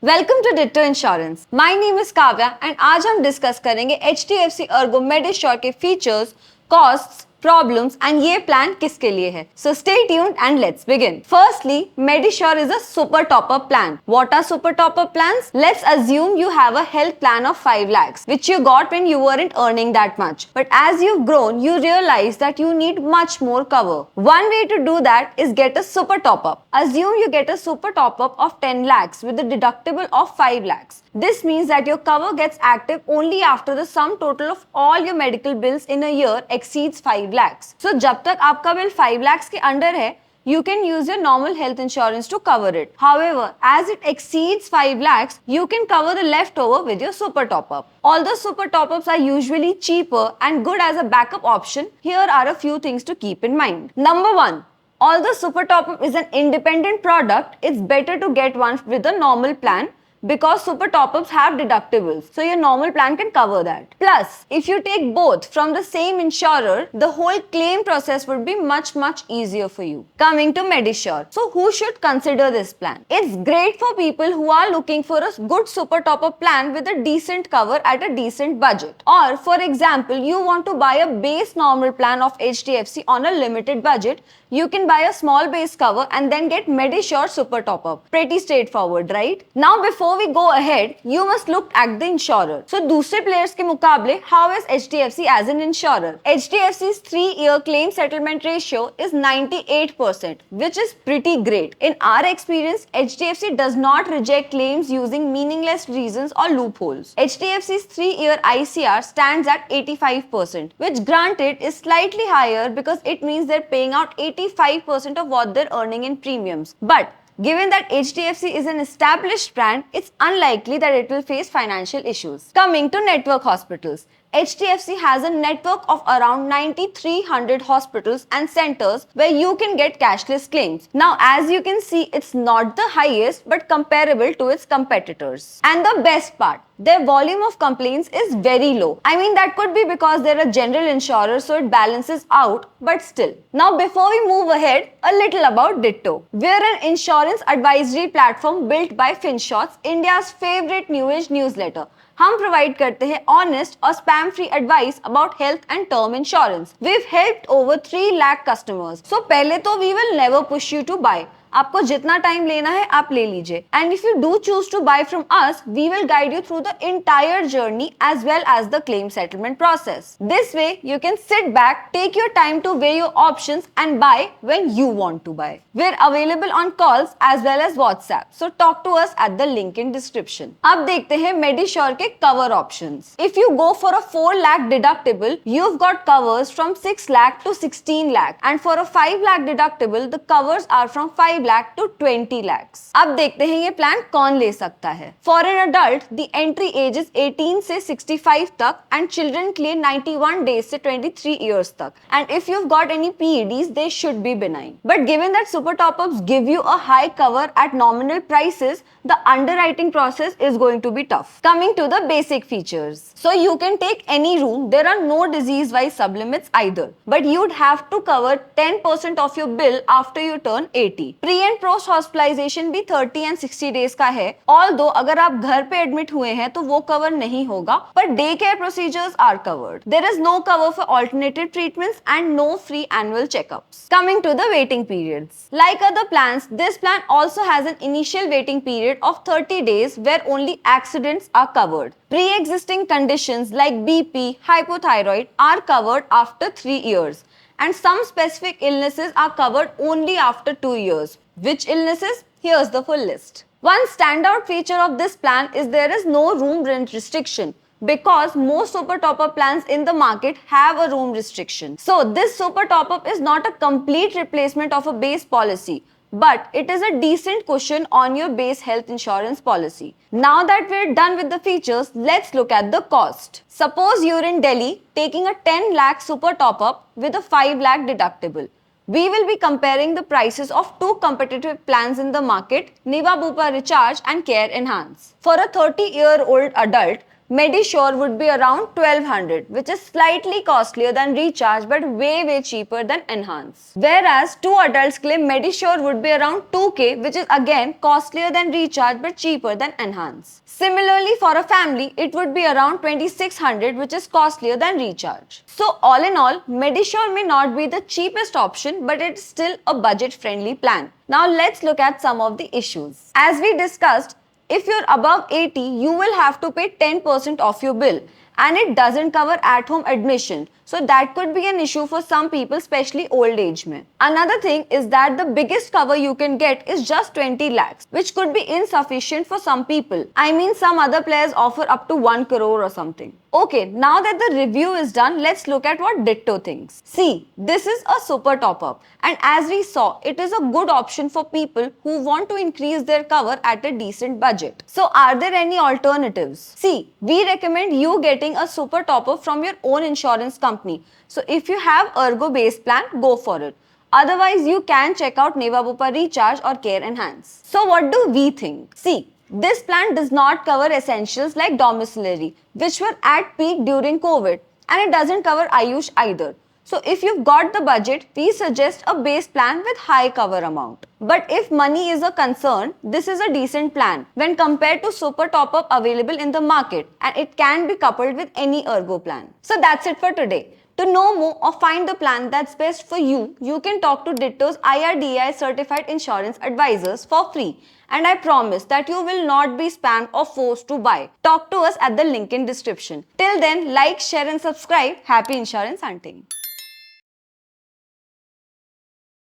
Welcome to Ditto insurance. My name is Kavya and आज हम discuss करेंगे HDFC अर्गो मेडिश्योर के फीचर्स, कॉस्ट्स, प्रॉब्लम्स एंड ये plan किसके लिए है। So stay tuned and let's begin. Firstly, Medisure is a super top-up plan. What are super top-up plans? Let's assume you have a health plan of 5 lakhs, which you got when you weren't earning that much. But as you've grown, you realize that you need much more cover. One way to do that is get a super top-up. Assume you get a super top-up of 10 lakhs with a deductible of 5 lakhs. This means that your cover gets active only after the sum total of all your medical bills in a year exceeds 5 lakhs. So जब तक आपका bill 5 lakhs के under है, you can use your normal health insurance to cover it. However, as it exceeds 5 lakhs, you can cover the leftover with your super top-up. Although super top-ups are usually cheaper and good as a backup option, here are a few things to keep in mind. Number 1. Although super top-up is an independent product, it's better to get one with a normal plan because super top-ups have deductibles, so your normal plan can cover that. Plus, if you take both from the same insurer, the whole claim process would be much easier for you. Coming to Medisure. So who should consider this plan? It's great for people who are looking for a good super top-up plan with a decent cover at a decent budget. Or for example, you want to buy a base normal plan of HDFC on a limited budget, you can buy a small base cover and then get Medisure super top-up. Pretty straightforward, right? Now before we go ahead, you must look at the insurer. So दूसरे players के मुकाबले, how is HDFC as an insurer? HDFC's 3-year claim settlement ratio is 98%, which is pretty great. In our experience, HDFC does not reject claims using meaningless reasons or loopholes. HDFC's 3-year ICR stands at 85%, which granted is slightly higher because it means they're paying out 85% of what they're earning in premiums. But given that HDFC is an established brand, it's unlikely that it will face financial issues. Coming to network hospitals. HDFC has a network of around 9,300 hospitals and centers where you can get cashless claims. Now, as you can see, it's not the highest but comparable to its competitors. And the best part, their volume of complaints is very low. I mean, that could be because they're a general insurer, so it balances out, but still. Now, before we move ahead, a little about Ditto. We're an insurance advisory platform built by FinShots, India's favorite new age newsletter. हम provide करते हैं honest और spam free advice about health and term insurance. We've helped over 3 lakh customers. So पहले तो we will never push you to buy. आपको जितना time लेना है आप ले लीजिए. And if you do choose to buy from us, we will guide you through the entire journey as well as the claim settlement process. This way you can sit back, take your time to weigh your options and buy when you want to buy. We're available on calls as well as WhatsApp. So talk to us at the link in description. अब देखते हैं Medisure के cover options. If you go for a 4 lakh deductible, you've got covers from 6 lakh to 16 lakh. And for a 5 lakh deductible, the covers are from 5 lakh to 20 lakhs. अब देखते हैं ये plan कौन ले सकता है. For an adult, the entry age is 18 से 65 तक and children के लिए 91 days से 23 years तक. And if you've got any PEDs, they should be benign. But given that super top-ups give you a high cover at nominal prices, the underwriting process is going to be tough. Coming to the basic features. So you can take any room. There are no disease-wise sublimits either. But you'd have to cover 10% of your bill after you turn 80. Pre and post hospitalization भी 30 and 60 days का है. Although अगर आप घर पे admit हुए हैं तो वो कवर नहीं होगा, but day care procedures are covered. There is no cover for alternative treatments and no free annual checkups. Coming to the waiting periods. Like other plans, this plan also has an initial waiting period of 30 days where only accidents are covered. Pre-existing conditions like BP, hypothyroid are covered after 3 years. And some specific illnesses are covered only after 2 years. Which illnesses? Here's the full list. One standout feature of this plan is there is no room rent restriction because most super top-up plans in the market have a room restriction. So this super top-up is not a complete replacement of a base policy, but it is a decent cushion on your base health insurance policy. Now that we're done with the features, let's look at the cost. Suppose you're in Delhi taking a 10 lakh super top-up with a 5 lakh deductible. We will be comparing the prices of 2 competitive plans in the market, Niva Bupa Recharge and Care Enhance. For a 30-year-old adult, Medisure would be around 1200, which is slightly costlier than Recharge but way cheaper than Enhance. Whereas two adults claim Medisure would be around 2k, which is again costlier than Recharge but cheaper than Enhance. Similarly, for a family, it would be around 2600, which is costlier than Recharge. So all in all, Medisure may not be the cheapest option, but it's still a budget-friendly plan. Now let's look at some of the issues. As we discussed, if you're above 80, you will have to pay 10% of your bill, and it doesn't cover at-home admission. So that could be an issue for some people, especially old age men. Another thing is that the biggest cover you can get is just 20 lakhs, which could be insufficient for some people. I mean, some other players offer up to 1 crore or something. Okay, now that the review is done, let's look at what Ditto thinks. See, this is a super top-up, and as we saw, it is a good option for people who want to increase their cover at a decent budget. So are there any alternatives? See, we recommend you getting a super top-up from your own insurance company. So if you have Ergo base plan, go for it. Otherwise, you can check out Neva Bupa Recharge or Care Enhance. So what do we think? See, this plan does not cover essentials like domiciliary, which were at peak during COVID, and it doesn't cover Ayush either. So if you've got the budget, we suggest a base plan with high cover amount. But if money is a concern, this is a decent plan when compared to super top-up available in the market, and it can be coupled with any Ergo plan. So that's it for today. To know more or find the plan that's best for you, you can talk to Ditto's IRDAI certified insurance advisors for free. And I promise that you will not be spammed or forced to buy. Talk to us at the link in description. Till then, like, share and subscribe. Happy insurance hunting.